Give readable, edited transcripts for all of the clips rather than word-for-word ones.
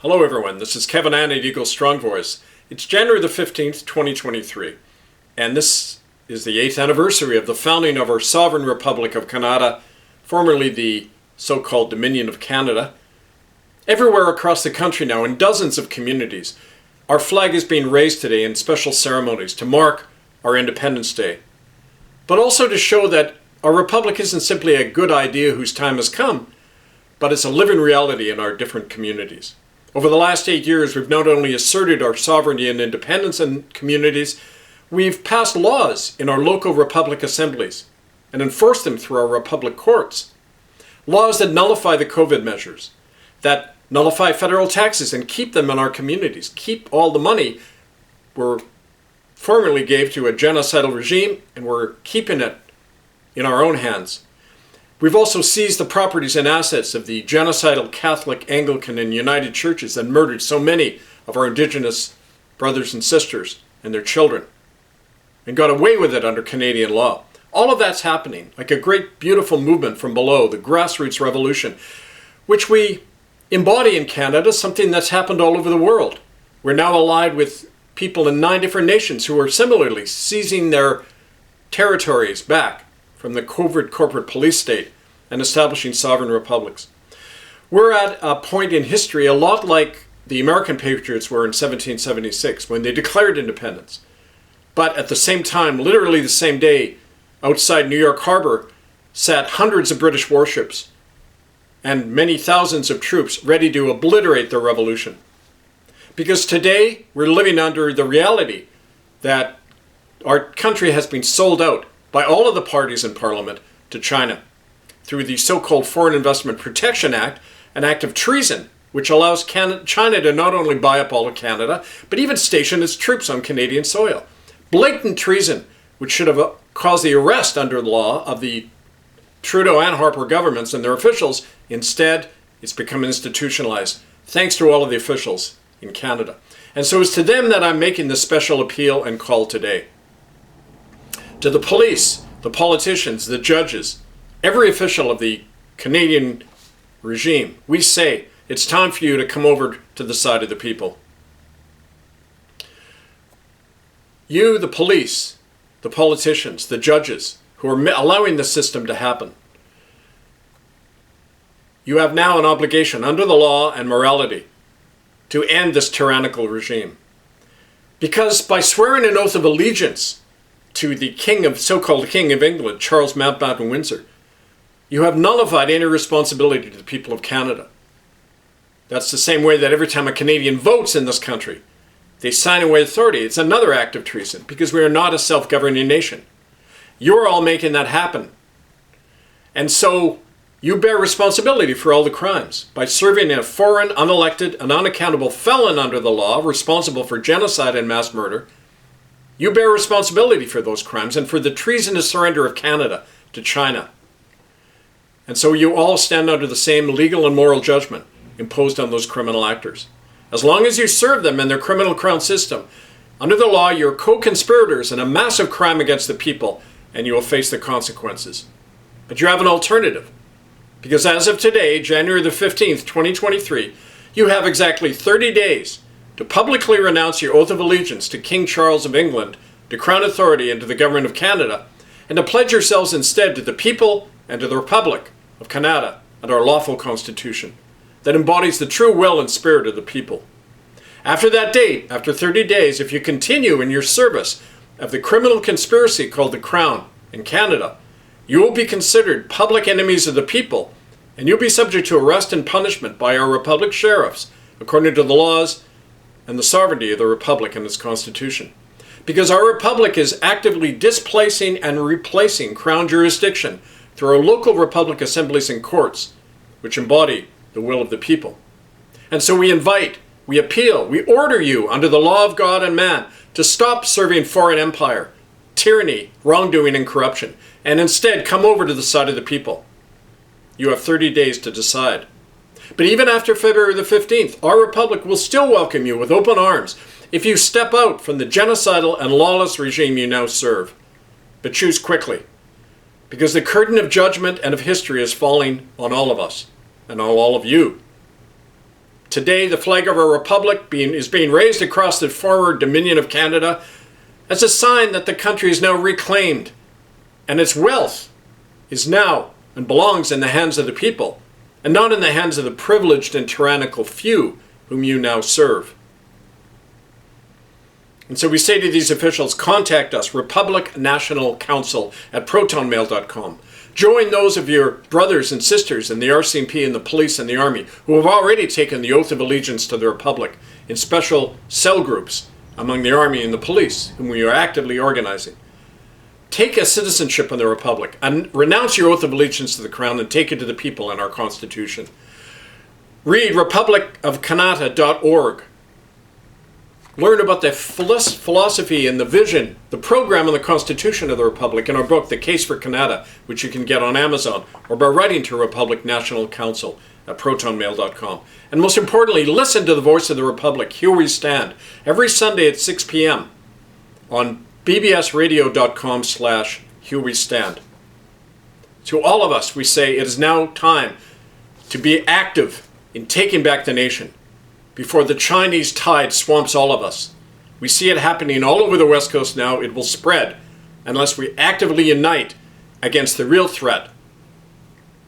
Hello everyone, this is Kevin Ann at Eagle Strong Voice. It's January the 15th, 2023, and this is the 8th anniversary of the founding of our sovereign Republic of Kanata, formerly the so-called Dominion of Canada. Everywhere across the country now, in dozens of communities, our flag is being raised today in special ceremonies to mark our Independence Day, but also to show that our Republic isn't simply a good idea whose time has come, but it's a living reality in our different communities. Over the last 8 years, we've not only asserted our sovereignty and independence in communities, we've passed laws in our local Republic assemblies and enforced them through our Republic courts. Laws that nullify the COVID measures, that nullify federal taxes and keep them in our communities, keep all the money we formerly gave to a genocidal regime, and we're keeping it in our own hands. We've also seized the properties and assets of the genocidal Catholic, Anglican, and United churches that murdered so many of our Indigenous brothers and sisters and their children, and got away with it under Canadian law. All of that's happening like a great, beautiful movement from below, the grassroots revolution, which we embody in Canada, something that's happened all over the world. We're now allied with people in 9 different nations who are similarly seizing their territories back from the covert corporate police state and establishing sovereign republics. We're at a point in history a lot like the American patriots were in 1776 when they declared independence. But at the same time, literally the same day, outside New York Harbor sat hundreds of British warships and many thousands of troops ready to obliterate the revolution. Because today we're living under the reality that our country has been sold out by all of the parties in Parliament to China through the so-called Foreign Investment Protection Act, an act of treason which allows China to not only buy up all of Canada, but even station its troops on Canadian soil. Blatant treason which should have caused the arrest under the law of the Trudeau and Harper governments and their officials. Instead, it's become institutionalized, thanks to all of the officials in Canada. And so it's to them that I'm making this special appeal and call today. To the police, the politicians, the judges, every official of the Canadian regime, we say it's time for you to come over to the side of the people. You, the police, the politicians, the judges who are allowing the system to happen, you have now an obligation under the law and morality to end this tyrannical regime. Because by swearing an oath of allegiance to the so-called King of England, Charles Mountbatten Windsor, you have nullified any responsibility to the people of Canada. That's the same way that every time a Canadian votes in this country, they sign away authority. It's another act of treason because we are not a self-governing nation. You're all making that happen. And so you bear responsibility for all the crimes by serving a foreign, unelected, and unaccountable felon under the law responsible for genocide and mass murder. You bear responsibility for those crimes and for the treasonous surrender of Canada to China. And so you all stand under the same legal and moral judgment imposed on those criminal actors. As long as you serve them in their criminal crown system, under the law, you're co-conspirators in a massive crime against the people, and you will face the consequences. But you have an alternative. Because as of today, January the 15th, 2023, you have exactly 30 days to publicly renounce your oath of allegiance to King Charles of England, to Crown authority, and to the Government of Canada, and to pledge yourselves instead to the people and to the Republic of Canada and our lawful Constitution that embodies the true will and spirit of the people. After that date, after 30 days, if you continue in your service of the criminal conspiracy called the Crown in Canada, you will be considered public enemies of the people, and you'll be subject to arrest and punishment by our Republic sheriffs, according to the laws and the sovereignty of the Republic and its Constitution. Because our Republic is actively displacing and replacing Crown jurisdiction through our local Republic assemblies and courts, which embody the will of the people. And so we invite, we appeal, we order you under the law of God and man to stop serving foreign empire, tyranny, wrongdoing, and corruption, and instead come over to the side of the people. You have 30 days to decide. But even after February the 15th, our Republic will still welcome you with open arms if you step out from the genocidal and lawless regime you now serve. But choose quickly, because the curtain of judgment and of history is falling on all of us and on all of you. Today, the flag of our republic is being raised across the former Dominion of Canada as a sign that the country is now reclaimed and its wealth is now and belongs in the hands of the people and not in the hands of the privileged and tyrannical few whom you now serve. And so we say to these officials, contact us, Republic National Council at protonmail.com. Join those of your brothers and sisters in the RCMP and the police and the army who have already taken the oath of allegiance to the Republic in special cell groups among the army and the police, whom we are actively organizing. Take a citizenship in the Republic and renounce your oath of allegiance to the Crown and take it to the people in our Constitution. Read republicofkanata.org. Learn about the philosophy and the vision, the program and the Constitution of the Republic in our book, The Case for Kanata, which you can get on Amazon or by writing to Republic National Council at protonmail.com. And most importantly, listen to the voice of the Republic, Here We Stand, every Sunday at 6 p.m. on bbsradio.com/Here We Stand. To all of us, we say it is now time to be active in taking back the nation before the Chinese tide swamps all of us. We see it happening all over the West Coast now. It will spread unless we actively unite against the real threat.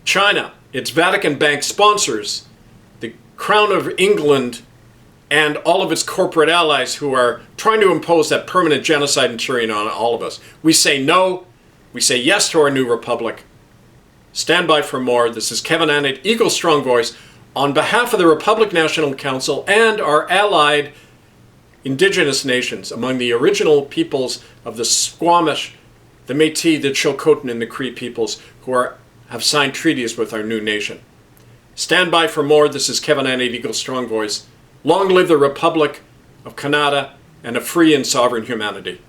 China, its Vatican Bank sponsors, the Crown of England, and all of its corporate allies who are trying to impose that permanent genocide and tyranny on all of us. We say no. We say yes to our new republic. Stand by for more. This is Kevin Annett, Eagle Strong Voice, on behalf of the Republic National Council and our allied indigenous nations among the original peoples of the Squamish, the Métis, the Chilcotin, and the Cree peoples who have signed treaties with our new nation. Stand by for more. This is Kevin Annett, Eagle Strong Voice. Long live the Republic of Kanata and a free and sovereign humanity.